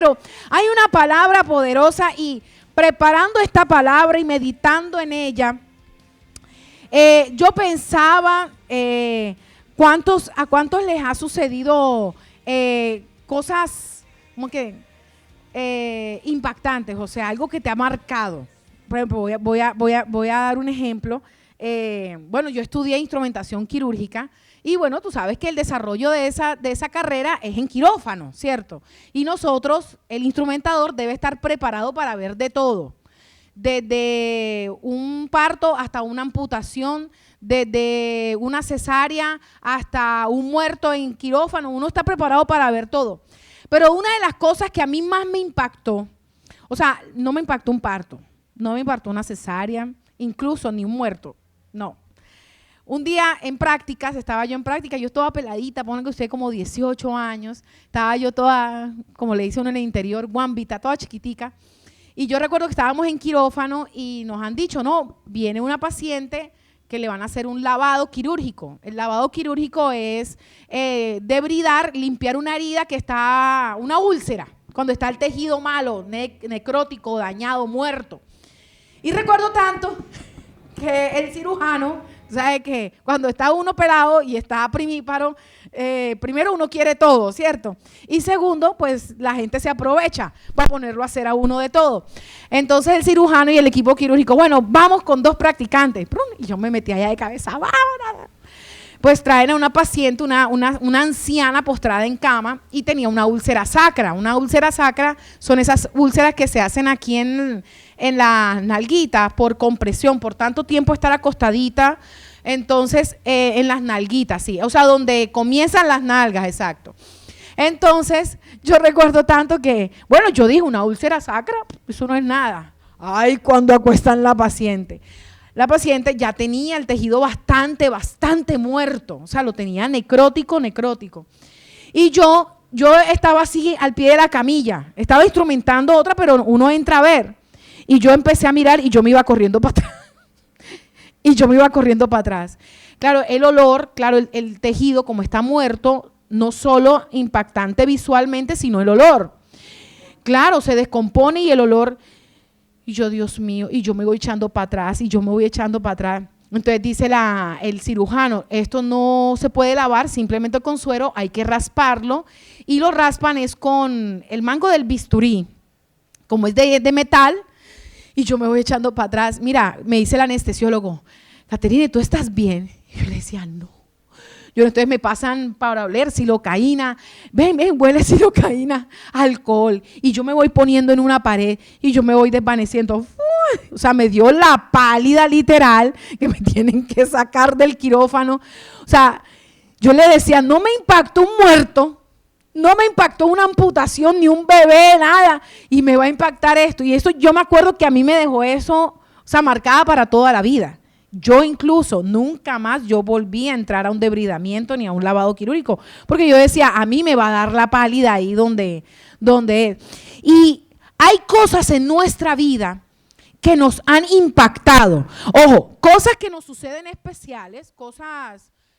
Pero hay una palabra poderosa y preparando esta palabra y meditando en ella, yo pensaba a cuántos les ha sucedido cosas como que impactantes, o sea, algo que te ha marcado. Por ejemplo, voy a dar un ejemplo. Bueno, yo estudié instrumentación quirúrgica y bueno, tú sabes que el desarrollo de esa carrera es en quirófano, ¿cierto? Y nosotros, el instrumentador debe estar preparado para ver de todo, desde un parto hasta una amputación, desde una cesárea hasta un muerto en quirófano. Uno está preparado para ver todo. Pero una de las cosas que a mí más me impactó, o sea, no me impactó un parto, no me impactó una cesárea, incluso ni un muerto, no. Un día en prácticas, estaba yo en práctica, yo estaba peladita, ponen que usted como 18 años, estaba yo toda, como le dice uno en el interior, guambita, toda chiquitica. Y yo recuerdo que estábamos en quirófano y nos han dicho, no, viene una paciente que le van a hacer un lavado quirúrgico. El lavado quirúrgico es debridar, limpiar una herida que está, una úlcera, cuando está el tejido malo, necrótico, dañado, muerto. Y recuerdo tanto que el cirujano, ¿sabe qué? Cuando está uno operado y está primíparo, primero uno quiere todo, ¿cierto? Y segundo, pues la gente se aprovecha para ponerlo a hacer a uno de todo. Entonces el cirujano y el equipo quirúrgico, bueno, vamos con 2 practicantes. Y yo me metí allá de cabeza, ¡vámonos! Pues traen a una paciente, una anciana postrada en cama y tenía una úlcera sacra. Una úlcera sacra son esas úlceras que se hacen aquí en la nalguita por compresión, por tanto tiempo estar acostadita, entonces en las nalguitas, sí, o sea, donde comienzan las nalgas, exacto. Entonces yo recuerdo tanto que, bueno, yo dije una úlcera sacra, eso no es nada. Ay, cuando acuestan la paciente ya tenía el tejido bastante muerto, o sea, lo tenía necrótico. Y yo estaba así al pie de la camilla, estaba instrumentando otra, pero uno entra a ver. Y yo empecé a mirar y yo me iba corriendo para atrás. Claro, el olor, claro, el tejido como está muerto, no solo impactante visualmente, sino el olor. Claro, se descompone y el olor… Y yo, Dios mío, y yo me voy echando para atrás, Entonces dice el cirujano, esto no se puede lavar simplemente con suero, hay que rasparlo. Y lo raspan es con el mango del bisturí, como es de metal. Y yo me voy echando para atrás. Mira, me dice el anestesiólogo, Caterine, ¿tú estás bien? Y yo le decía, no. Entonces me pasan para oler silocaína, ven, huele silocaína, alcohol, y yo me voy poniendo en una pared y yo me voy desvaneciendo. O sea, me dio la pálida literal que me tienen que sacar del quirófano. O sea, yo le decía, no me impactó un muerto, no me impactó una amputación, ni un bebé, nada, y me va a impactar esto. Y eso yo me acuerdo que a mí me dejó eso, o sea, marcada para toda la vida. Yo incluso nunca más yo volví a entrar a un debridamiento ni a un lavado quirúrgico, porque yo decía, a mí me va a dar la pálida ahí donde es. Y hay cosas en nuestra vida que nos han impactado. Ojo, cosas que nos suceden especiales,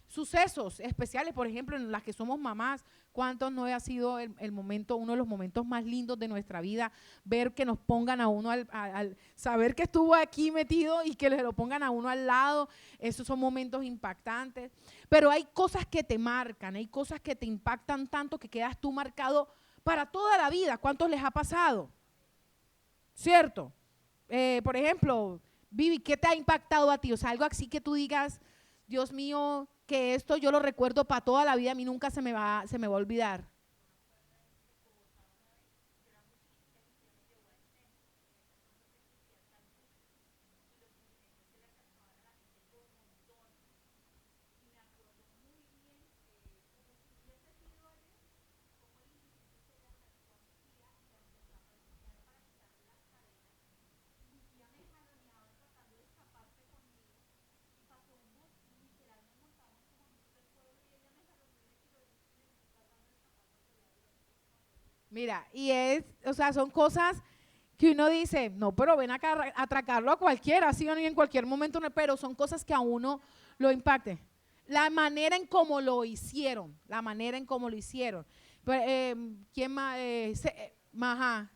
sucesos especiales, por ejemplo, en las que somos mamás. ¿Cuántos no ha sido el momento, uno de los momentos más lindos de nuestra vida, ver que nos pongan a uno al saber que estuvo aquí metido y que le lo pongan a uno al lado? Esos son momentos impactantes. Pero hay cosas que te marcan, hay cosas que te impactan tanto que quedas tú marcado para toda la vida. ¿Cuántos les ha pasado? ¿Cierto? Por ejemplo, Vivi, ¿qué te ha impactado a ti? O sea, algo así que tú digas, Dios mío, que esto yo lo recuerdo para toda la vida, a mí nunca se me va a olvidar. Mira, o sea, son cosas que uno dice, no, pero ven acá a atracarlo a cualquiera, sí o no, y en cualquier momento, no, pero son cosas que a uno lo impacten. La manera en cómo lo hicieron, Pues, ¿quién más? Ajá.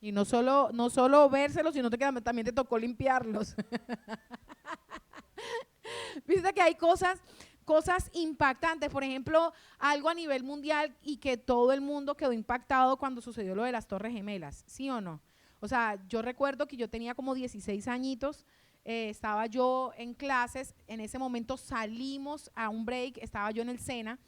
Y no solo vérselos, sino también te tocó limpiarlos. Viste que hay cosas impactantes, por ejemplo, algo a nivel mundial y que todo el mundo quedó impactado cuando sucedió lo de las Torres Gemelas, ¿sí o no? O sea, yo recuerdo que yo tenía como 16 añitos, estaba yo en clases, en ese momento salimos a un break, estaba yo en el SENA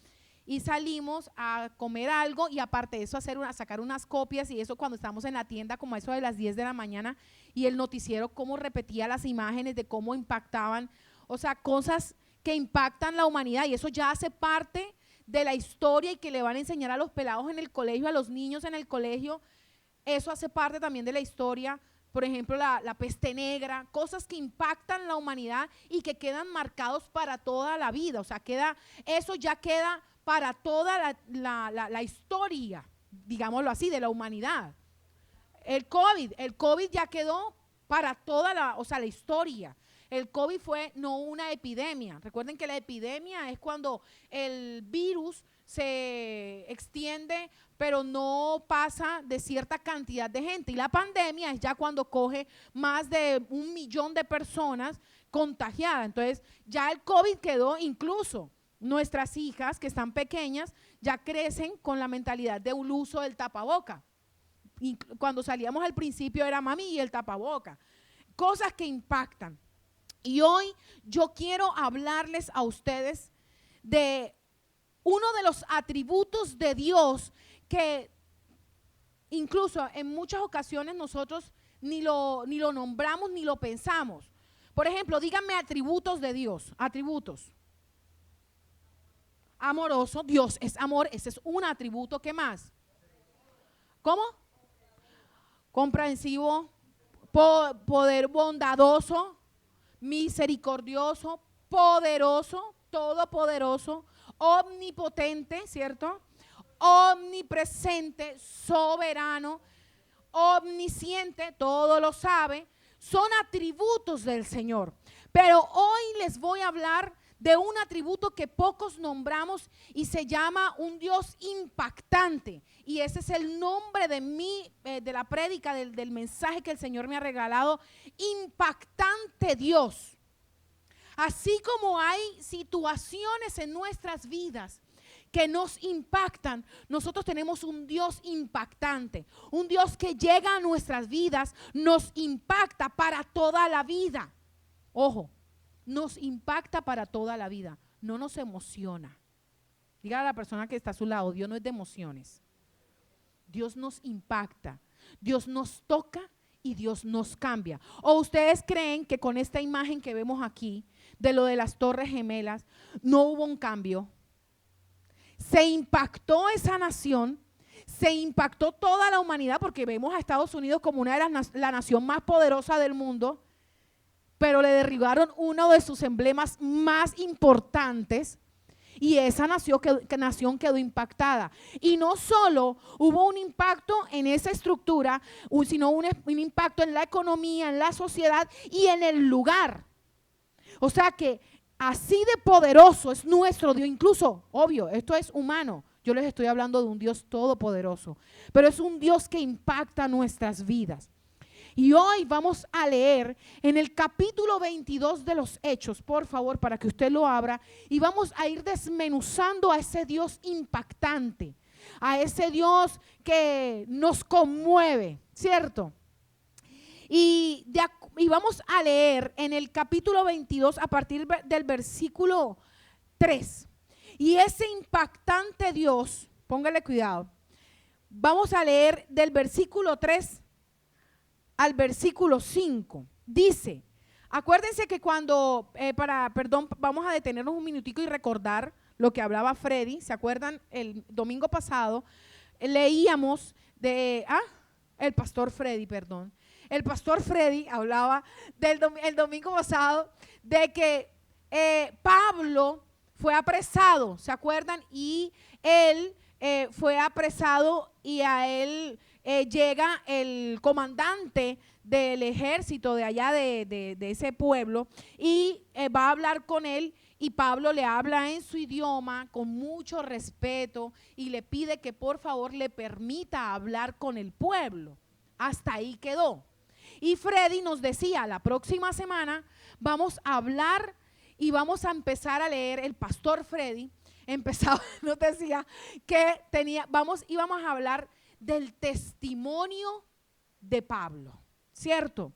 y salimos a comer algo y aparte de eso sacar unas copias y eso cuando estábamos en la tienda como a eso de las 10 de la mañana y el noticiero cómo repetía las imágenes de cómo impactaban, o sea, cosas que impactan la humanidad y eso ya hace parte de la historia y que le van a enseñar a los pelados en el colegio, a los niños en el colegio, eso hace parte también de la historia. Por ejemplo, la peste negra, cosas que impactan la humanidad y que quedan marcados para toda la vida. O sea, eso ya queda para toda la historia, digámoslo así, de la humanidad. El COVID ya quedó para toda la historia. El COVID fue no una epidemia. Recuerden que la epidemia es cuando el virus se extiende, pero no pasa de cierta cantidad de gente. Y la pandemia es ya cuando coge más de 1 millón de personas contagiadas. Entonces, ya el COVID quedó, incluso nuestras hijas que están pequeñas ya crecen con la mentalidad de un uso del tapaboca. Y cuando salíamos al principio era mami y el tapaboca. Cosas que impactan. Y hoy yo quiero hablarles a ustedes de uno de los atributos de Dios que incluso en muchas ocasiones nosotros ni lo nombramos ni lo pensamos. Por ejemplo, díganme atributos de Dios. Atributos. Amoroso, Dios es amor, ese es un atributo. ¿Qué más? ¿Cómo? Comprensivo, poder bondadoso, misericordioso, poderoso, todopoderoso, omnipotente, ¿cierto? Omnipresente, soberano, omnisciente, todo lo sabe, son atributos del Señor. Pero hoy les voy a hablar de un atributo que pocos nombramos y se llama un Dios impactante. Y ese es el nombre de la prédica, del mensaje que el Señor me ha regalado, impactante Dios. Así como hay situaciones en nuestras vidas que nos impactan, nosotros tenemos un Dios impactante, un Dios que llega a nuestras vidas, nos impacta para toda la vida. Ojo, nos impacta para toda la vida, no nos emociona. Diga a la persona que está a su lado, Dios no es de emociones. Dios nos impacta, Dios nos toca y Dios nos cambia. ¿O ustedes creen que con esta imagen que vemos aquí, de lo de las Torres Gemelas, no hubo un cambio? Se impactó esa nación, se impactó toda la humanidad, porque vemos a Estados Unidos como una de la nación más poderosa del mundo, pero le derribaron uno de sus emblemas más importantes y esa nación quedó impactada. Y no solo hubo un impacto en esa estructura, sino un impacto en la economía, en la sociedad y en el lugar. O sea que así de poderoso es nuestro Dios. Incluso, obvio, esto es humano. Yo les estoy hablando de un Dios todopoderoso, pero es un Dios que impacta nuestras vidas. Y hoy vamos a leer en el capítulo 22 de los Hechos, por favor, para que usted lo abra, y vamos a ir desmenuzando a ese Dios impactante, a ese Dios que nos conmueve, ¿cierto? Y vamos a leer en el capítulo 22 a partir del versículo 3. Y ese impactante Dios, póngale cuidado, vamos a leer del versículo 3 al versículo 5. Dice, acuérdense que vamos a detenernos un minutico y recordar lo que hablaba Freddy. ¿Se acuerdan? El domingo pasado leíamos el pastor Freddy, perdón. El pastor Freddy hablaba el domingo pasado de que Pablo fue apresado, ¿se acuerdan? Y él fue apresado y a él llega el comandante del ejército de allá de ese pueblo y va a hablar con él. Y Pablo le habla en su idioma con mucho respeto y le pide que por favor le permita hablar con el pueblo. Hasta ahí quedó. Y Freddy nos decía, la próxima semana vamos a hablar y vamos a empezar a leer. El pastor Freddy empezaba, nos decía que íbamos a hablar del testimonio de Pablo, ¿cierto?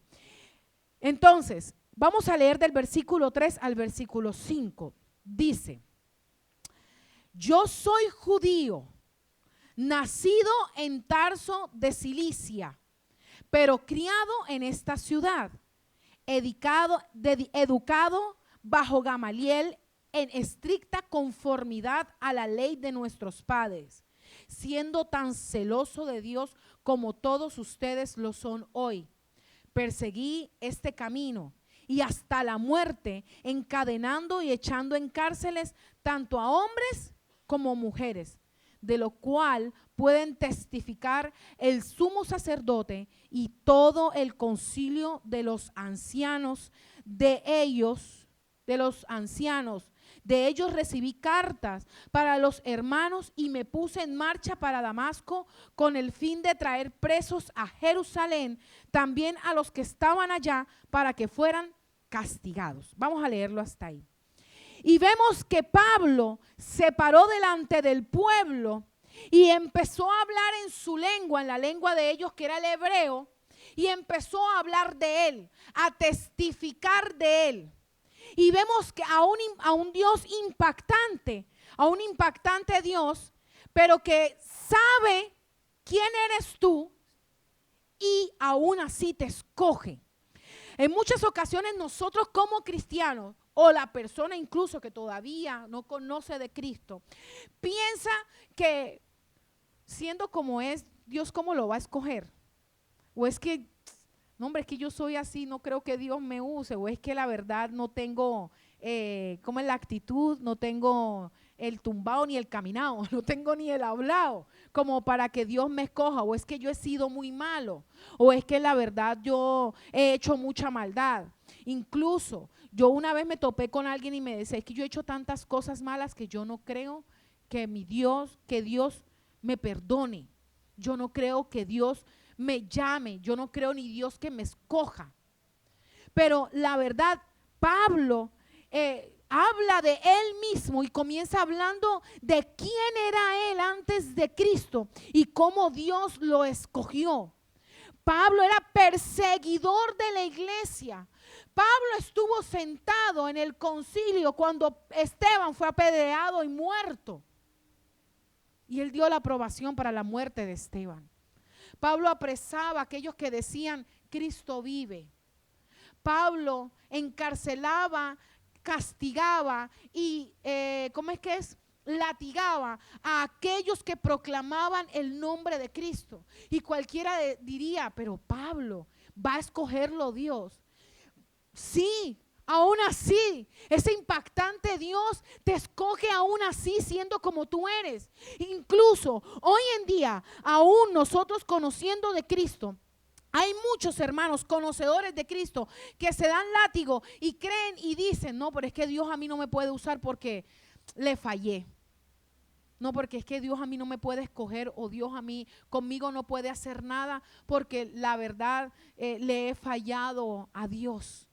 Entonces, vamos a leer del versículo 3 al versículo 5. Dice: yo soy judío, nacido en Tarso de Cilicia, pero criado en esta ciudad, educado bajo Gamaliel en estricta conformidad a la ley de nuestros padres, siendo tan celoso de Dios como todos ustedes lo son hoy. Perseguí este camino y hasta la muerte, encadenando y echando en cárceles tanto a hombres como mujeres, de lo cual pueden testificar el sumo sacerdote y todo el concilio de los ancianos. De ellos recibí cartas para los hermanos y me puse en marcha para Damasco con el fin de traer presos a Jerusalén, también a los que estaban allá, para que fueran castigados. Vamos a leerlo hasta ahí. Y vemos que Pablo se paró delante del pueblo y empezó a hablar en su lengua, en la lengua de ellos que era el hebreo, y empezó a hablar de él, a testificar de él. Y vemos que a un Dios impactante, a un impactante Dios, pero que sabe quién eres tú y aún así te escoge. En muchas ocasiones nosotros como cristianos, o la persona incluso que todavía no conoce de Cristo, piensa que siendo como es, Dios cómo lo va a escoger. O es que, no hombre, es que yo soy así, no creo que Dios me use. O es que la verdad no tengo, como es la actitud, no tengo el tumbado ni el caminado, no tengo ni el hablado, como para que Dios me escoja. O es que yo he sido muy malo, o es que la verdad yo he hecho mucha maldad. Incluso yo una vez me topé con alguien y me decía, es que yo he hecho tantas cosas malas que yo no creo que Dios me perdone. Yo no creo que Dios me llame, yo no creo ni Dios que me escoja. Pero la verdad, Pablo habla de él mismo y comienza hablando de quién era él antes de Cristo y cómo Dios lo escogió. Pablo era perseguidor de la iglesia. Pablo estuvo sentado en el concilio cuando Esteban fue apedreado y muerto. Y él dio la aprobación para la muerte de Esteban. Pablo apresaba a aquellos que decían, Cristo vive. Pablo encarcelaba, castigaba y, latigaba a aquellos que proclamaban el nombre de Cristo. Y cualquiera diría, pero Pablo, ¿va a escogerlo Dios? Sí. Aún así, ese impactante Dios te escoge aún así siendo como tú eres. Incluso hoy en día, aún nosotros conociendo de Cristo, hay muchos hermanos conocedores de Cristo que se dan látigo y creen y dicen, no, pero es que Dios a mí no me puede usar porque le fallé. No, porque es que Dios a mí no me puede escoger, o Dios a mí conmigo no puede hacer nada porque la verdad le he fallado a Dios.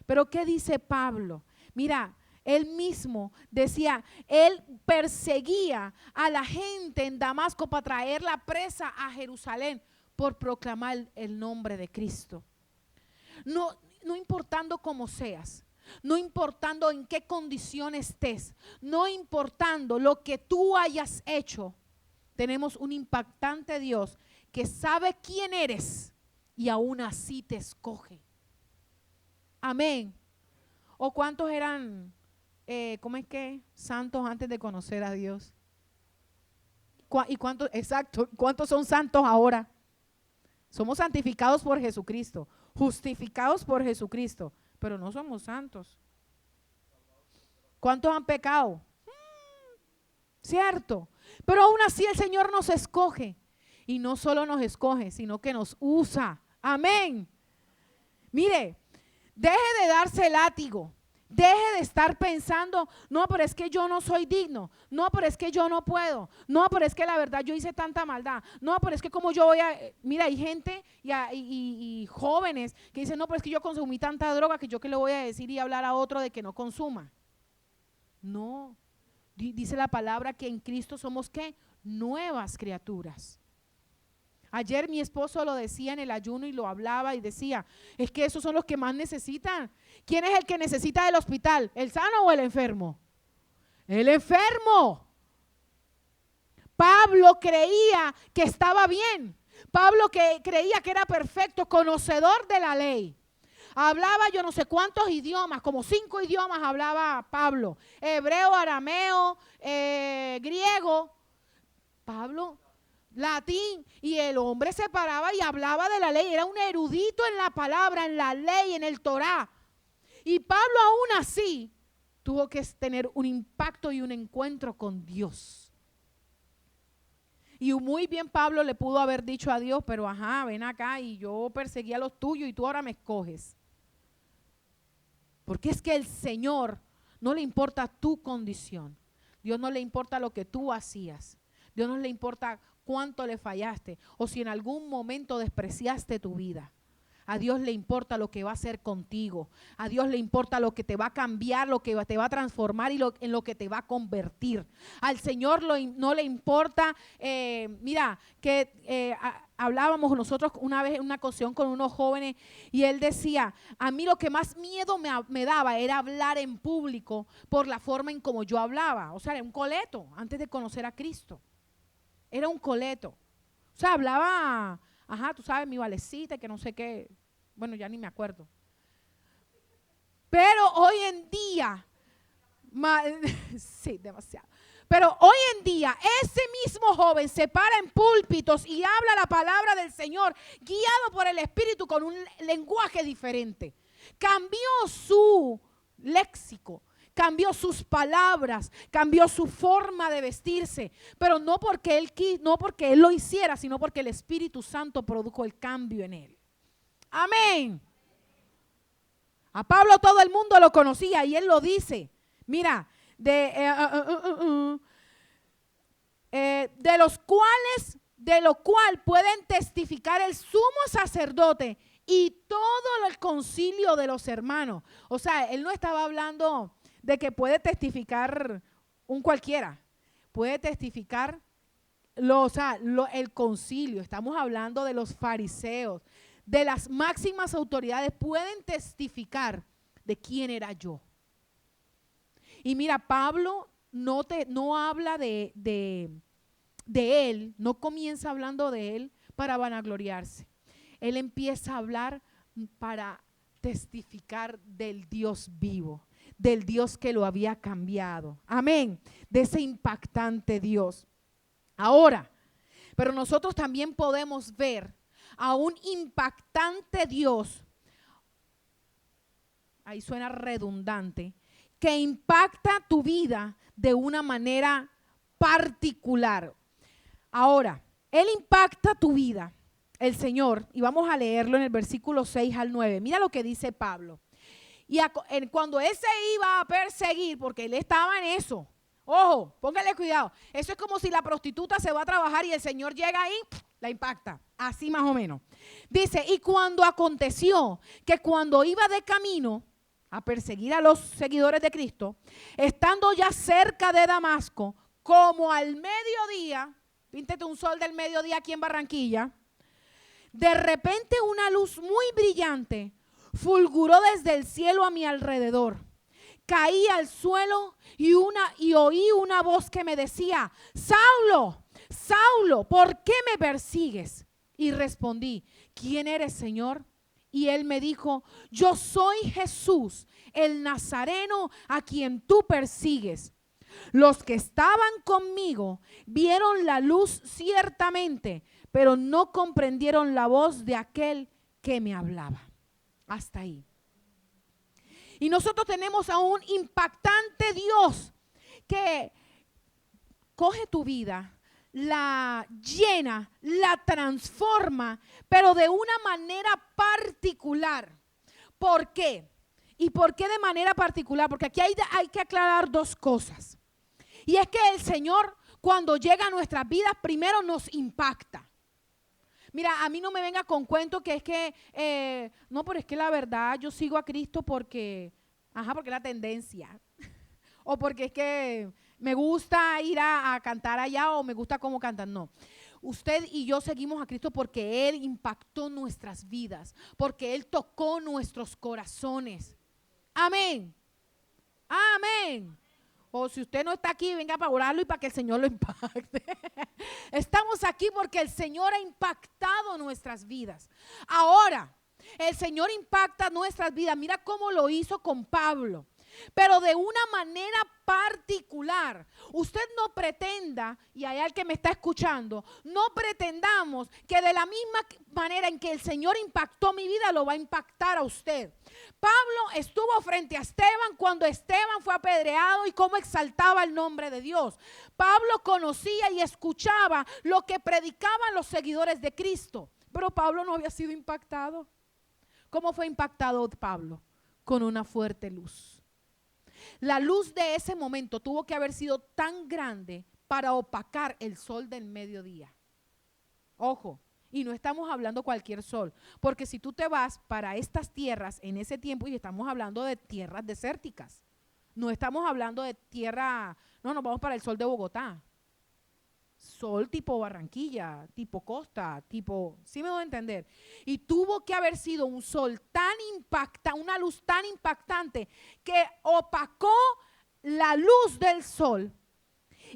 Pero ¿qué dice Pablo? Mira, él mismo decía, él perseguía a la gente en Damasco para traer la presa a Jerusalén por proclamar el nombre de Cristo. No importando cómo seas, no importando en qué condición estés, no importando lo que tú hayas hecho, tenemos un impactante Dios que sabe quién eres y aún así te escoge. Amén. ¿O cuántos eran, santos antes de conocer a Dios? ¿Y cuántos son santos ahora? Somos santificados por Jesucristo, justificados por Jesucristo, pero no somos santos. ¿Cuántos han pecado? ¿Cierto? Pero aún así el Señor nos escoge. Y no solo nos escoge, sino que nos usa. Amén. Mire, deje de darse látigo. Deje de estar pensando, no, pero es que yo no soy digno. No, pero es que yo no puedo. No, pero es que la verdad yo hice tanta maldad. No, pero es que como yo voy a… Mira, hay gente y jóvenes que dicen, no, pero es que yo consumí tanta droga que yo qué le voy a decir y hablar a otro de que no consuma. No, dice la palabra que en Cristo somos ¿qué? Nuevas criaturas. Ayer mi esposo lo decía en el ayuno y lo hablaba y decía, es que esos son los que más necesitan. ¿Quién es el que necesita del hospital? ¿El sano o el enfermo? El enfermo. Pablo creía que estaba bien. Pablo que creía que era perfecto, conocedor de la ley. Hablaba yo no sé cuántos idiomas, como 5 idiomas hablaba Pablo. Hebreo, arameo, griego. Pablo, latín, y el hombre se paraba y hablaba de la ley, era un erudito en la palabra, en la ley, en el Torá. Y Pablo aún así tuvo que tener un impacto y un encuentro con Dios. Y muy bien Pablo le pudo haber dicho a Dios, pero ajá, ven acá y yo perseguí a los tuyos y tú ahora me escoges. Porque es que el Señor no le importa tu condición, Dios no le importa lo que tú hacías, Dios no le importa cuánto le fallaste o si en algún momento despreciaste tu vida. A Dios le importa lo que va a hacer contigo. A Dios le importa lo que te va a cambiar, lo que te va a transformar y en lo que te va a convertir. Al Señor no le importa, mira, que hablábamos nosotros una vez en una ocasión con unos jóvenes y él decía, a mí lo que más miedo me daba era hablar en público por la forma en como yo hablaba. O sea, era un coleto antes de conocer a Cristo. Era un coleto. O sea, hablaba, ajá, tú sabes, mi valecita, que no sé qué. Bueno, ya ni me acuerdo. Pero hoy en día, sí, demasiado. Pero hoy en día, ese mismo joven se para en púlpitos y habla la palabra del Señor, guiado por el Espíritu con un lenguaje diferente. Cambió su léxico. Cambió sus palabras, cambió su forma de vestirse, pero no porque él lo hiciera, sino porque el Espíritu Santo produjo el cambio en él. Amén. A Pablo todo el mundo lo conocía y él lo dice. Mira, de lo cual pueden testificar el sumo sacerdote y todo el concilio de los hermanos. O sea, él no estaba hablando de que puede testificar un cualquiera, puede testificar el concilio. Estamos hablando de los fariseos, de las máximas autoridades, pueden testificar de quién era yo. Y mira, Pablo no habla de él, no comienza hablando de él para vanagloriarse. Él empieza a hablar para testificar del Dios vivo, del Dios que lo había cambiado. Amén. De ese impactante Dios. Ahora, pero nosotros también podemos ver a un impactante Dios, ahí suena redundante, que impacta tu vida de una manera particular. Ahora, Él impacta tu vida, el Señor, y vamos a leerlo en el versículo 6 al 9. Mira lo que dice Pablo. Y cuando Él se iba a perseguir, porque Él estaba en eso, ojo, póngale cuidado, eso es como si la prostituta se va a trabajar y el Señor llega ahí, la impacta, así más o menos. Dice, y cuando aconteció que cuando iba de camino a perseguir a los seguidores de Cristo, estando ya cerca de Damasco, como al mediodía, píntate un sol del mediodía aquí en Barranquilla, de repente una luz muy brillante fulguró desde el cielo a mi alrededor. Caí al suelo y oí una voz que me decía, Saulo, Saulo, ¿por qué me persigues? Y respondí, ¿quién eres, Señor? Y él me dijo, yo soy Jesús, el Nazareno a quien tú persigues. Los que estaban conmigo vieron la luz ciertamente, pero no comprendieron la voz de aquel que me hablaba. Hasta ahí. Y nosotros tenemos a un impactante Dios que coge tu vida, la llena, la transforma, pero de una manera particular. ¿Por qué? ¿Y por qué de manera particular? Porque aquí hay que aclarar dos cosas. Y es que el Señor, cuando llega a nuestras vidas, primero nos impacta. Mira, a mí no me venga con cuento que es que, no, pero es que la verdad yo sigo a Cristo porque es la tendencia. O porque es que me gusta ir a cantar allá o me gusta cómo cantan. No. Usted y yo seguimos a Cristo porque Él impactó nuestras vidas, porque Él tocó nuestros corazones. Amén. Amén. O si usted no está aquí, venga para orarlo y para que el Señor lo impacte. Estamos aquí porque el Señor ha impactado nuestras vidas. Ahora, el Señor impacta nuestras vidas. Mira cómo lo hizo con Pablo. Pero de una manera particular. Usted no pretenda, y hay alguien que me está escuchando, no pretendamos que de la misma manera en que el Señor impactó mi vida, lo va a impactar a usted. Pablo estuvo frente a Esteban cuando Esteban fue apedreado y cómo exaltaba el nombre de Dios. Pablo conocía y escuchaba lo que predicaban los seguidores de Cristo, pero Pablo no había sido impactado. ¿Cómo fue impactado Pablo? Con una fuerte luz. La luz de ese momento tuvo que haber sido tan grande para opacar el sol del mediodía. Ojo, y no estamos hablando cualquier sol, porque si tú te vas para estas tierras en ese tiempo, y estamos hablando de tierras desérticas, no estamos hablando de tierra, no, nos vamos para el sol de Bogotá. Sol tipo Barranquilla, tipo Costa, tipo, ¿sí me doy a entender? Y tuvo que haber sido un sol tan impactante, una luz tan impactante que opacó la luz del sol.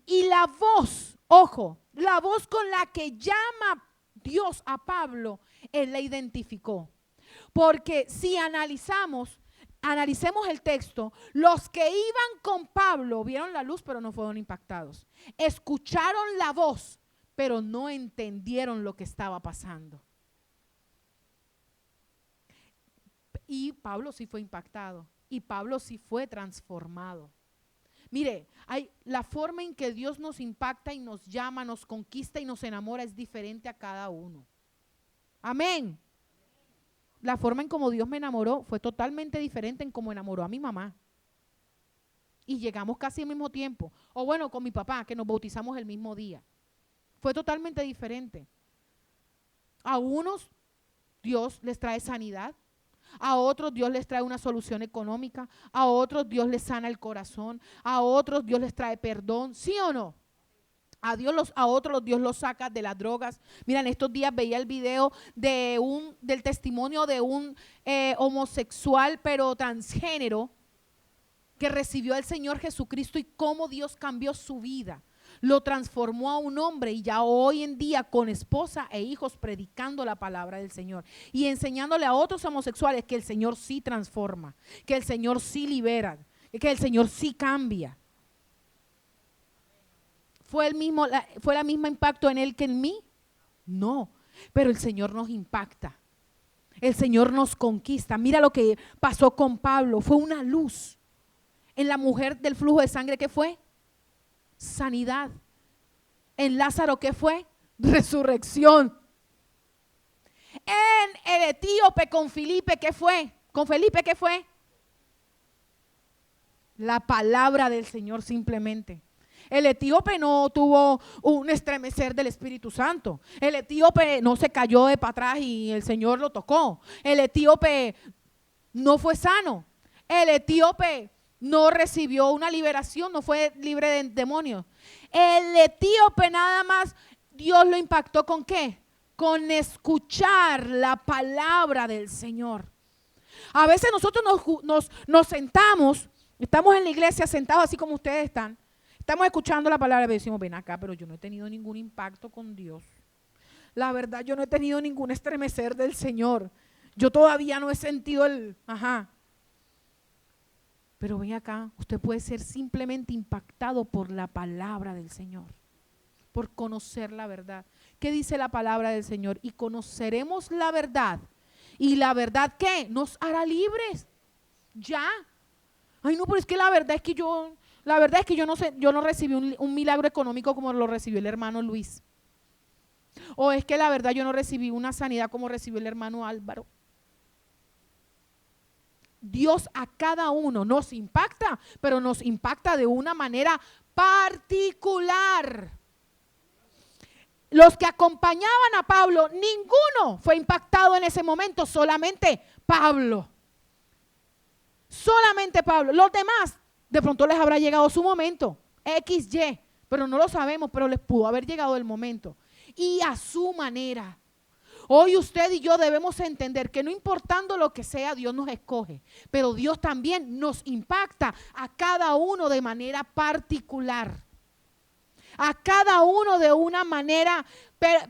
Y la voz, ojo, la voz con la que llama Dios a Pablo, él la identificó. Porque si analicemos el texto, los que iban con Pablo vieron la luz pero no fueron impactados. Escucharon la voz pero no entendieron lo que estaba pasando. Y Pablo sí fue impactado y Pablo sí fue transformado. Mire, la forma en que Dios nos impacta y nos llama, nos conquista y nos enamora es diferente a cada uno. Amén. La forma en como Dios me enamoró fue totalmente diferente en cómo enamoró a mi mamá. Y llegamos casi al mismo tiempo. O bueno, con mi papá, que nos bautizamos el mismo día. Fue totalmente diferente. A unos Dios les trae sanidad. A otros Dios les trae una solución económica. A otros Dios les sana el corazón. A otros Dios les trae perdón. ¿Sí o no? A otros Dios los saca de las drogas. Mira, en estos días veía el video del testimonio de un homosexual pero transgénero que recibió al Señor Jesucristo y cómo Dios cambió su vida. Lo transformó a un hombre y ya hoy en día con esposa e hijos predicando la palabra del Señor y enseñándole a otros homosexuales que el Señor sí transforma, que el Señor sí libera, que el Señor sí cambia. ¿Fue el mismo impacto en él que en mí? No, pero el Señor nos impacta. El Señor nos conquista. Mira lo que pasó con Pablo. Fue una luz. En la mujer del flujo de sangre, ¿qué fue? Sanidad. En Lázaro, ¿qué fue? Resurrección. En el etíope con Felipe, ¿qué fue? ¿Con Felipe qué fue? La palabra del Señor simplemente. El etíope no tuvo un estremecer del Espíritu Santo. El etíope no se cayó de para atrás y el Señor lo tocó. El etíope no fue sano. El etíope no recibió una liberación, no fue libre de demonios. El etíope nada más Dios lo impactó ¿con qué? Con escuchar la palabra del Señor. A veces nosotros nos sentamos, estamos en la iglesia sentados así como ustedes están. Estamos escuchando la palabra y decimos, ven acá, pero yo no he tenido ningún impacto con Dios. La verdad, yo no he tenido ningún estremecer del Señor. Yo todavía no he sentido Pero ven acá, usted puede ser simplemente impactado por la palabra del Señor, por conocer la verdad. ¿Qué dice la palabra del Señor? Y conoceremos la verdad. ¿Y la verdad qué? Nos hará libres. Ya. Ay, no, pero es que la verdad es que yo La verdad es que yo no sé, yo no recibí un milagro económico como lo recibió el hermano Luis. O es que la verdad yo no recibí una sanidad como recibió el hermano Álvaro. Dios a cada uno nos impacta, pero nos impacta de una manera particular. Los que acompañaban a Pablo, ninguno fue impactado en ese momento, solamente Pablo. Solamente Pablo. Los demás, de pronto les habrá llegado su momento, XY, pero no lo sabemos, pero les pudo haber llegado el momento. Y a su manera. Hoy usted y yo debemos entender que no importando lo que sea, Dios nos escoge, pero Dios también nos impacta a cada uno de manera particular. A cada uno de una manera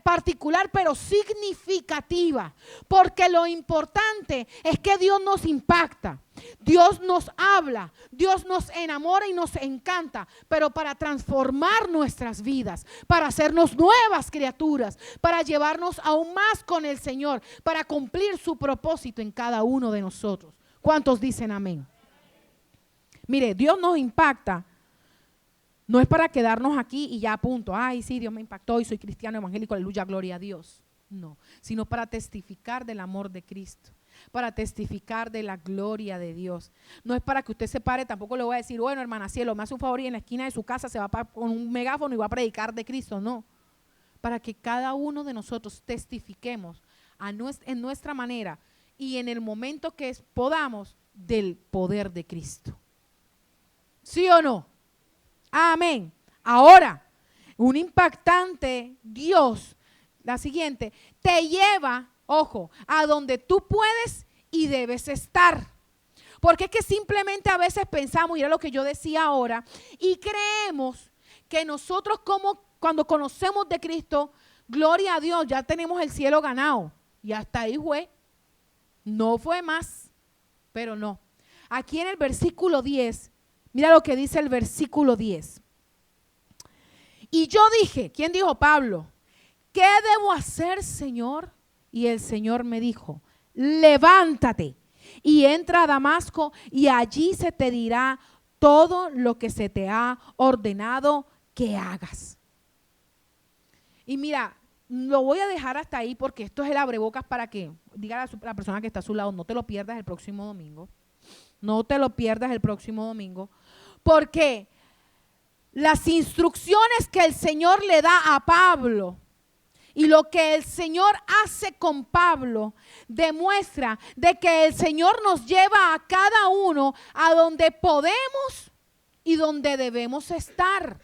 particular, pero significativa, porque lo importante es que Dios nos impacta, Dios nos habla, Dios nos enamora y nos encanta, pero para transformar nuestras vidas, para hacernos nuevas criaturas, para llevarnos aún más con el Señor, para cumplir su propósito en cada uno de nosotros. ¿Cuántos dicen amén? Mire, Dios nos impacta. No es para quedarnos aquí y ya a punto, ay sí, Dios me impactó y soy cristiano evangélico, aleluya, gloria a Dios. No, sino para testificar del amor de Cristo, para testificar de la gloria de Dios. No es para que usted se pare, tampoco le voy a decir, bueno, hermana Cielo, me hace un favor y en la esquina de su casa se va con un megáfono y va a predicar de Cristo. No, para que cada uno de nosotros testifiquemos en nuestra manera y en el momento que podamos del poder de Cristo. ¿Sí o no? Amén. Ahora, un impactante Dios, la siguiente, te lleva, ojo, a donde tú puedes y debes estar. Porque es que simplemente a veces pensamos, y era lo que yo decía ahora, y creemos que nosotros cuando conocemos de Cristo, gloria a Dios, ya tenemos el cielo ganado. Y hasta ahí fue. No fue más, pero no. Aquí en el versículo 10, mira lo que dice el versículo 10. Y yo dije, ¿quién dijo? Pablo. ¿Qué debo hacer, Señor? Y el Señor me dijo, levántate y entra a Damasco y allí se te dirá todo lo que se te ha ordenado que hagas. Y mira, lo voy a dejar hasta ahí porque esto es el abrebocas para que diga a la persona que está a su lado, no te lo pierdas el próximo domingo. No te lo pierdas el próximo domingo. Porque las instrucciones que el Señor le da a Pablo y lo que el Señor hace con Pablo demuestra de que el Señor nos lleva a cada uno a donde podemos y donde debemos estar.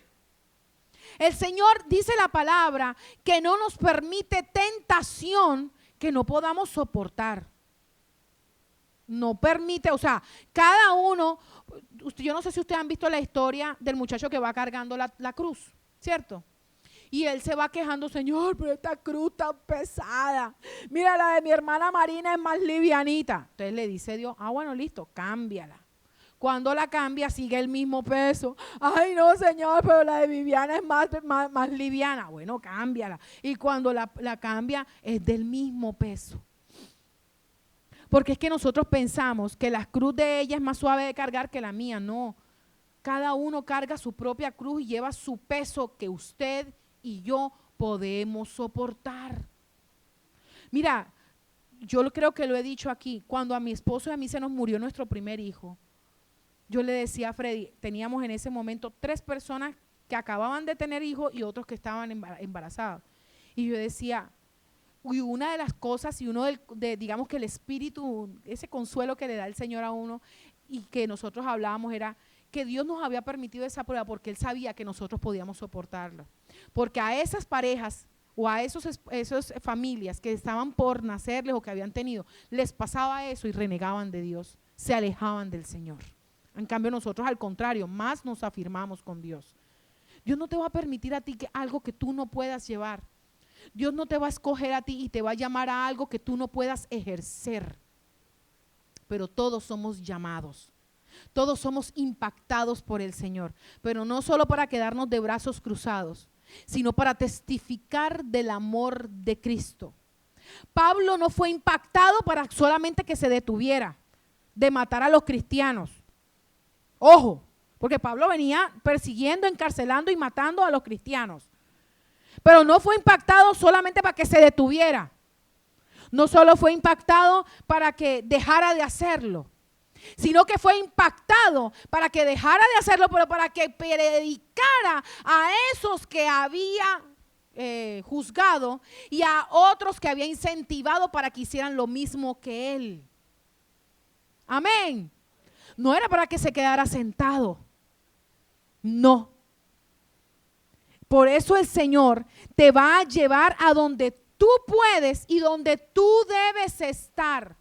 El Señor dice la palabra que no nos permite tentación que no podamos soportar. No permite, o sea, cada uno, yo no sé si ustedes han visto la historia del muchacho que va cargando la cruz, ¿cierto? Y él se va quejando, Señor, pero esta cruz tan pesada. Mira, la de mi hermana Marina es más livianita. Entonces le dice Dios, bueno, listo, cámbiala. Cuando la cambia, sigue el mismo peso. Ay, no, Señor, pero la de Viviana es más liviana. Bueno, cámbiala. Y cuando la cambia, es del mismo peso. Porque es que nosotros pensamos que la cruz de ella es más suave de cargar que la mía. No, cada uno carga su propia cruz y lleva su peso que usted y yo podemos soportar. Mira, yo creo que lo he dicho aquí, cuando a mi esposo y a mí se nos murió nuestro primer hijo, yo le decía a Freddy, teníamos en ese momento 3 personas que acababan de tener hijos y otros que estaban embarazados. Y yo decía, y una de las cosas y uno digamos que el espíritu, ese consuelo que le da el Señor a uno y que nosotros hablábamos era que Dios nos había permitido esa prueba porque Él sabía que nosotros podíamos soportarlo. Porque a esas parejas o a esas familias que estaban por nacerles o que habían tenido, les pasaba eso y renegaban de Dios, se alejaban del Señor. En cambio nosotros al contrario, más nos afirmamos con Dios. Dios no te va a permitir a ti algo que tú no puedas llevar. Dios no te va a escoger a ti y te va a llamar a algo que tú no puedas ejercer. Pero todos somos llamados. Todos somos impactados por el Señor. Pero no solo para quedarnos de brazos cruzados, sino para testificar del amor de Cristo. Pablo no fue impactado para solamente que se detuviera de matar a los cristianos. Ojo, porque Pablo venía persiguiendo, encarcelando y matando a los cristianos. Pero no fue impactado solamente para que se detuviera. No solo fue impactado para que dejara de hacerlo, sino que fue impactado para que dejara de hacerlo, pero para que predicara a esos que había juzgado y a otros que había incentivado para que hicieran lo mismo que él. Amén. No era para que se quedara sentado. No. Por eso el Señor te va a llevar a donde tú puedes y donde tú debes estar.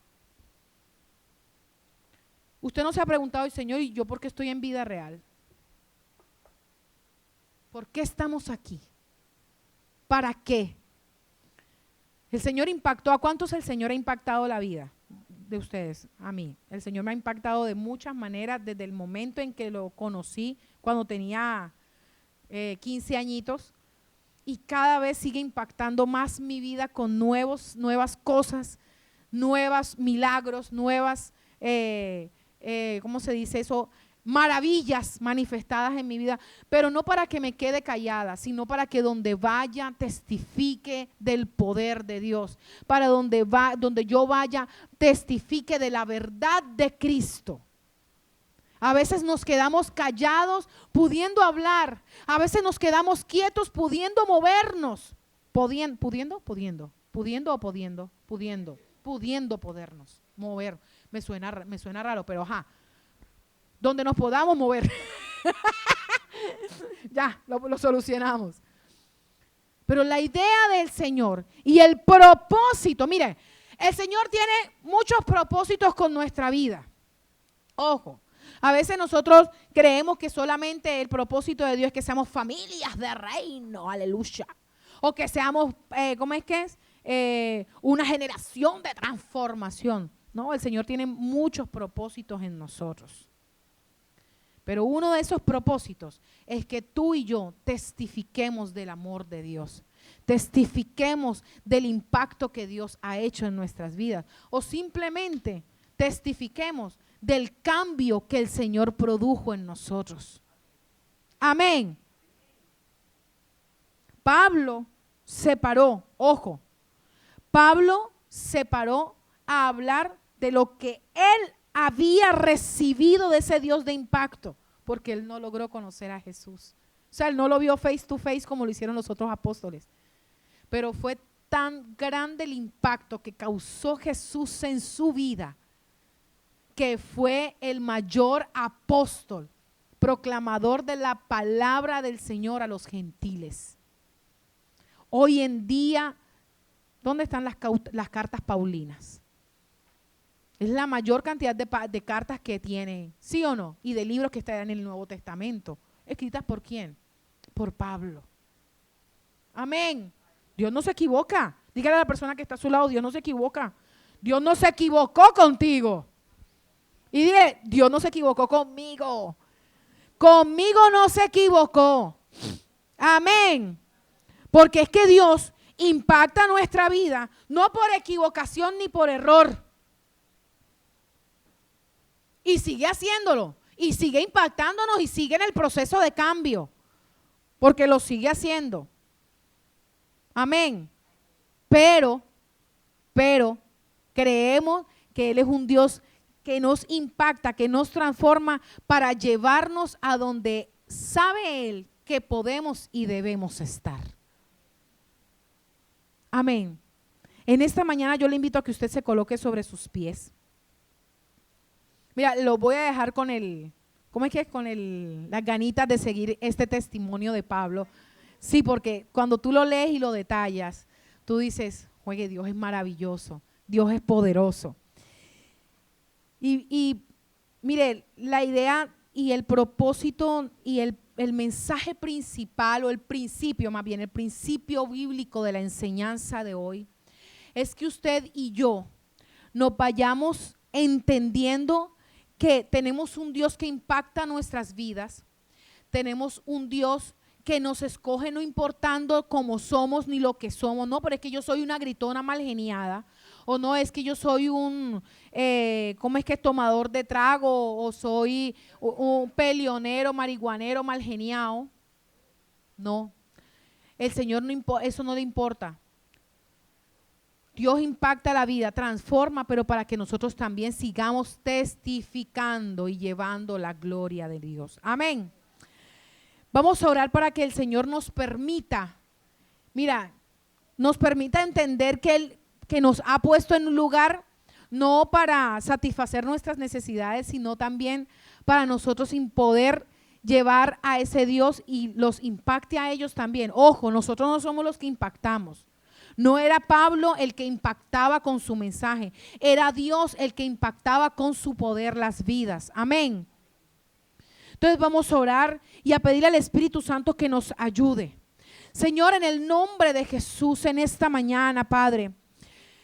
Usted no se ha preguntado, el Señor, ¿y yo por qué estoy en vida real? ¿Por qué estamos aquí? ¿Para qué? El Señor impactó. ¿A cuántos el Señor ha impactado la vida de ustedes? A mí. El Señor me ha impactado de muchas maneras desde el momento en que lo conocí, cuando tenía 15 añitos, y cada vez sigue impactando más mi vida con nuevas cosas, nuevos milagros, nuevas, ¿cómo se dice eso? Maravillas manifestadas en mi vida, pero no para que me quede callada, sino para que donde vaya testifique del poder de Dios, para donde yo vaya testifique de la verdad de Cristo. A veces nos quedamos callados pudiendo hablar, a veces nos quedamos quietos pudiendo movernos, pudiendo podernos mover. Me suena raro, pero ajá. Donde nos podamos mover. Ya, lo solucionamos. Pero la idea del Señor y el propósito, mire, el Señor tiene muchos propósitos con nuestra vida. Ojo, a veces nosotros creemos que solamente el propósito de Dios es que seamos familias de reino, aleluya. O que seamos, ¿cómo es que es? Una generación de transformación. No, el Señor tiene muchos propósitos en nosotros. Pero uno de esos propósitos es que tú y yo testifiquemos del amor de Dios, testifiquemos del impacto que Dios ha hecho en nuestras vidas, o simplemente testifiquemos del cambio que el Señor produjo en nosotros. Amén. Pablo se paró, ojo, Pablo se paró a hablar de lo que él había recibido de ese Dios de impacto, porque él no logró conocer a Jesús. O sea, él no lo vio face to face como lo hicieron los otros apóstoles. Pero fue tan grande el impacto que causó Jesús en su vida, que fue el mayor apóstol, proclamador de la palabra del Señor a los gentiles. Hoy en día, ¿dónde están las cartas paulinas? Es la mayor cantidad de cartas que tiene, ¿sí o no? Y de libros que están en el Nuevo Testamento. ¿Escritas por quién? Por Pablo. Amén. Dios no se equivoca. Dígale a la persona que está a su lado, Dios no se equivoca. Dios no se equivocó contigo. Y dile, Dios no se equivocó conmigo. Conmigo no se equivocó. Amén. Porque es que Dios impacta nuestra vida, no por equivocación ni por error. Y sigue haciéndolo, y sigue impactándonos, y sigue en el proceso de cambio, porque lo sigue haciendo. Amén. Pero creemos que Él es un Dios que nos impacta, que nos transforma para llevarnos a donde sabe Él que podemos y debemos estar. Amén. En esta mañana yo le invito a que usted se coloque sobre sus pies. Mira, lo voy a dejar con ¿cómo es que es? Con las ganitas de seguir este testimonio de Pablo. Sí, porque cuando tú lo lees y lo detallas, tú dices, oye, Dios es maravilloso, Dios es poderoso. Y mire, la idea y el propósito y el mensaje principal, o el principio más bien, el principio bíblico de la enseñanza de hoy, es que usted y yo nos vayamos entendiendo que tenemos un Dios que impacta nuestras vidas, tenemos un Dios que nos escoge no importando cómo somos ni lo que somos. No, pero es que yo soy una gritona mal geniada. O no, es que yo soy un, ¿cómo es que es? Tomador de trago. O soy un peleonero, marihuanero, mal geniado. No, el Señor no eso no le importa. Dios impacta la vida, transforma, pero para que nosotros también sigamos testificando y llevando la gloria de Dios. Amén. Vamos a orar para que el Señor nos permita, mira, nos permita entender que Él que nos ha puesto en un lugar no para satisfacer nuestras necesidades, sino también para nosotros sin poder llevar a ese Dios y los impacte a ellos también. Ojo, nosotros no somos los que impactamos. No era Pablo el que impactaba con su mensaje, era Dios el que impactaba con su poder las vidas. Amén. Entonces vamos a orar y a pedirle al Espíritu Santo que nos ayude. Señor, en el nombre de Jesús, en esta mañana, Padre,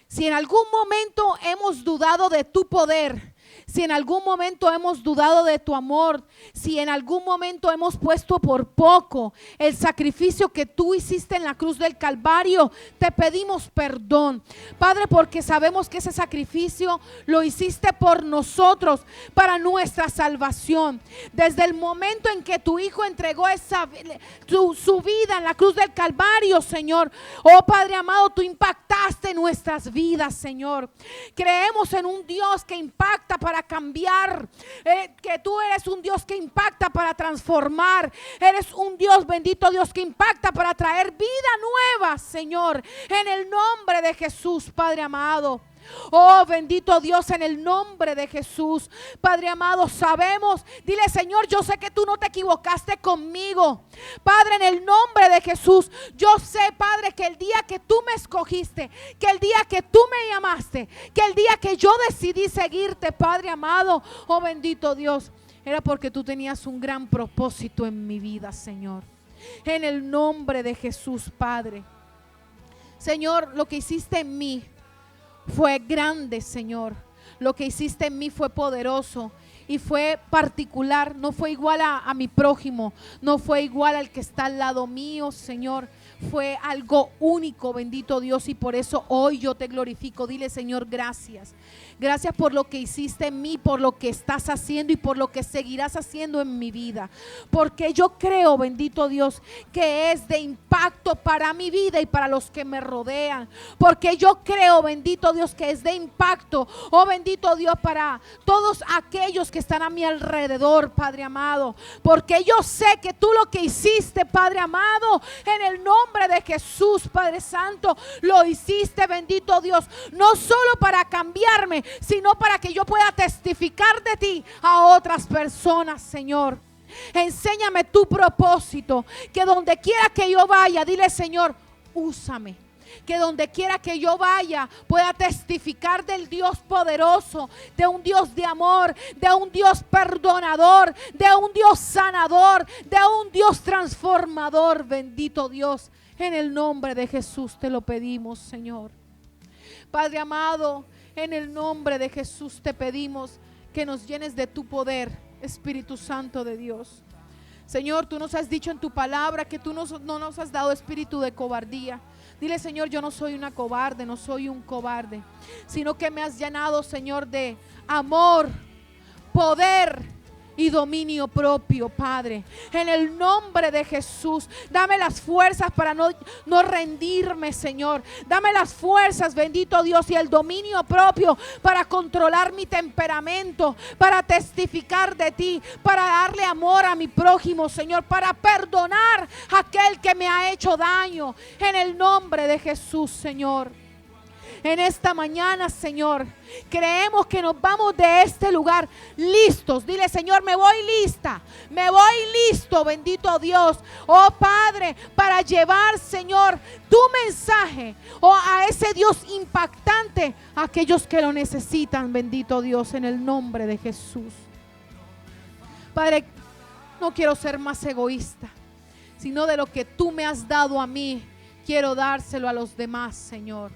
si en algún momento hemos dudado de tu poder, si en algún momento hemos dudado de tu amor, si en algún momento hemos puesto por poco el sacrificio que tú hiciste en la cruz del Calvario, te pedimos perdón, Padre, porque sabemos que ese sacrificio lo hiciste por nosotros, para nuestra salvación. Desde el momento en que tu Hijo entregó su vida en la cruz del Calvario, Señor, oh Padre amado, tú impactaste nuestras vidas, Señor. Creemos en un Dios que impacta para cambiar, que tú eres un Dios que impacta para transformar, eres un Dios, bendito Dios, que impacta para traer vida nueva, Señor, en el nombre de Jesús, Padre amado. Oh, bendito Dios, en el nombre de Jesús, Padre amado, sabemos, dile, Señor, yo sé que tú no te equivocaste conmigo, Padre, en el nombre de Jesús. Yo sé, Padre, que el día que tú me escogiste, que el día que tú me llamaste, que el día que yo decidí seguirte, Padre amado, oh bendito Dios, era porque tú tenías un gran propósito en mi vida, Señor. En el nombre de Jesús, Padre. Señor, lo que hiciste en mí fue grande, Señor. Lo que hiciste en mí fue poderoso y fue particular. No fue igual a mi prójimo, no fue igual al que está al lado mío, Señor. Fue algo único, bendito Dios, y por eso hoy yo te glorifico. Dile, Señor, gracias. Gracias por lo que hiciste en mí, por lo que estás haciendo y por lo que seguirás haciendo en mi vida. Porque yo creo, bendito Dios, que es de impacto para mi vida y para los que me rodean. Porque yo creo, bendito Dios, que es de impacto, oh bendito Dios, para todos aquellos que están a mi alrededor, Padre amado. Porque yo sé que tú lo que hiciste, Padre amado, en el nombre de Jesús, Padre Santo, lo hiciste, bendito Dios, no solo para cambiarme, sino para que yo pueda testificar de ti a otras personas, Señor. Enséñame tu propósito, que donde quiera que yo vaya, dile, Señor, úsame. Que donde quiera que yo vaya pueda testificar del Dios poderoso, de un Dios de amor, de un Dios perdonador, de un Dios sanador, de un Dios transformador, bendito Dios. En el nombre de Jesús te lo pedimos, Señor. Padre amado, en el nombre de Jesús te pedimos que nos llenes de tu poder, Espíritu Santo de Dios. Señor, tú nos has dicho en tu palabra que tú no nos has dado espíritu de cobardía. Dile, Señor, yo no soy una cobarde, no soy un cobarde, sino que me has llenado, Señor, de amor, poder y dominio propio, Padre. En el nombre de Jesús, dame las fuerzas para no rendirme, Señor. Dame las fuerzas, bendito Dios, y el dominio propio para controlar mi temperamento, para testificar de ti, para darle amor a mi prójimo, Señor, para perdonar a aquel que me ha hecho daño. En el nombre de Jesús, Señor. En esta mañana, Señor, creemos que nos vamos de este lugar listos. Dile, Señor, me voy lista, me voy listo, bendito Dios. Oh Padre, para llevar, Señor, tu mensaje, a ese Dios impactante a aquellos que lo necesitan, bendito Dios, en el nombre de Jesús. Padre, no quiero ser más egoísta, sino de lo que tú me has dado a mí, quiero dárselo a los demás, Señor.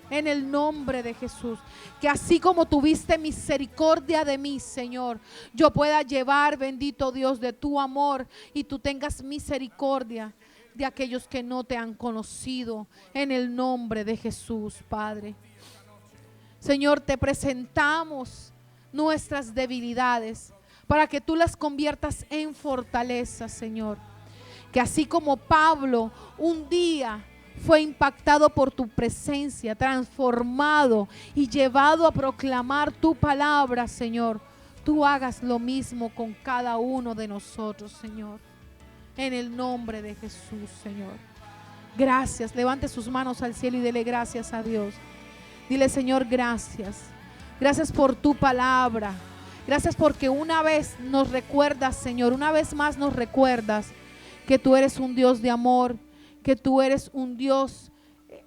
En el nombre de Jesús, que así como tuviste misericordia de mí, Señor, yo pueda llevar, bendito Dios, de tu amor y tú tengas misericordia de aquellos que no te han conocido. En el nombre de Jesús, Padre. Señor, te presentamos nuestras debilidades para que tú las conviertas en fortaleza, Señor. Que así como Pablo un día fue impactado por tu presencia, transformado y llevado a proclamar tu palabra, Señor, tú hagas lo mismo con cada uno de nosotros, Señor. En el nombre de Jesús, Señor. Gracias. Levante sus manos al cielo y dele gracias a Dios. Dile, Señor, gracias. Gracias por tu palabra. Gracias porque una vez nos recuerdas, Señor, una vez más nos recuerdas que tú eres un Dios de amor, que tú eres un Dios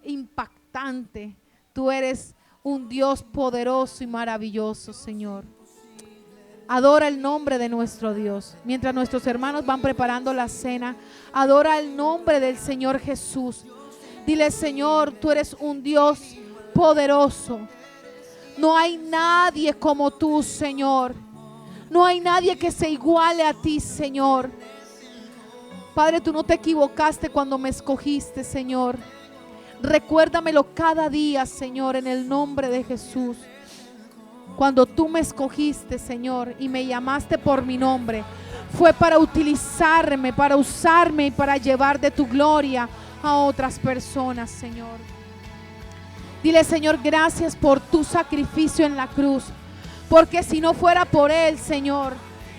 impactante, tú eres un Dios poderoso y maravilloso, Señor. Adora el nombre de nuestro Dios. Mientras nuestros hermanos van preparando la cena, adora el nombre del Señor Jesús. Dile, Señor, tú eres un Dios poderoso. No hay nadie como tú, Señor. No hay nadie que se iguale a ti, Señor. Padre, tú no te equivocaste cuando me escogiste, Señor. Recuérdamelo cada día, Señor, en el nombre de Jesús. Cuando tú me escogiste, Señor, y me llamaste por mi nombre, fue para utilizarme, para usarme y para llevar de tu gloria a otras personas, Señor. Dile, Señor, gracias por tu sacrificio en la cruz, porque si no fuera por él, Señor,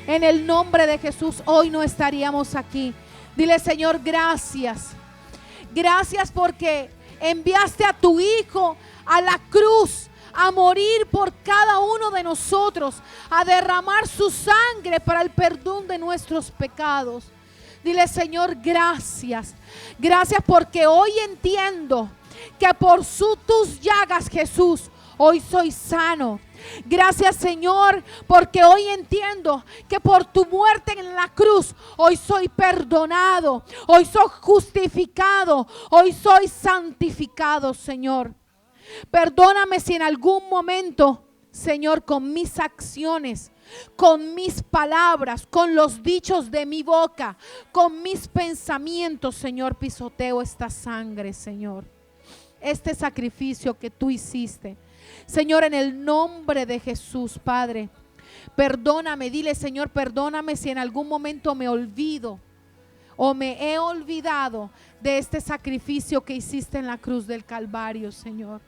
en el nombre de Jesús, hoy no estaríamos aquí. Dile, Señor, gracias. Gracias porque enviaste a tu Hijo a la cruz a morir por cada uno de nosotros, a derramar su sangre para el perdón de nuestros pecados. Dile, Señor, gracias. Gracias porque hoy entiendo que por tus llagas, Jesús, hoy soy sano. Gracias, Señor, porque hoy entiendo que por tu muerte en la cruz, hoy soy perdonado, hoy soy justificado, hoy soy santificado, Señor. Perdóname si en algún momento, Señor, con mis acciones, con mis palabras, con los dichos de mi boca, con mis pensamientos, Señor, pisoteo esta sangre, Señor. Este sacrificio que tú hiciste, Señor, en el nombre de Jesús, Padre, perdóname. Dile, Señor, perdóname si en algún momento me olvido o me he olvidado de este sacrificio que hiciste en la cruz del Calvario, Señor.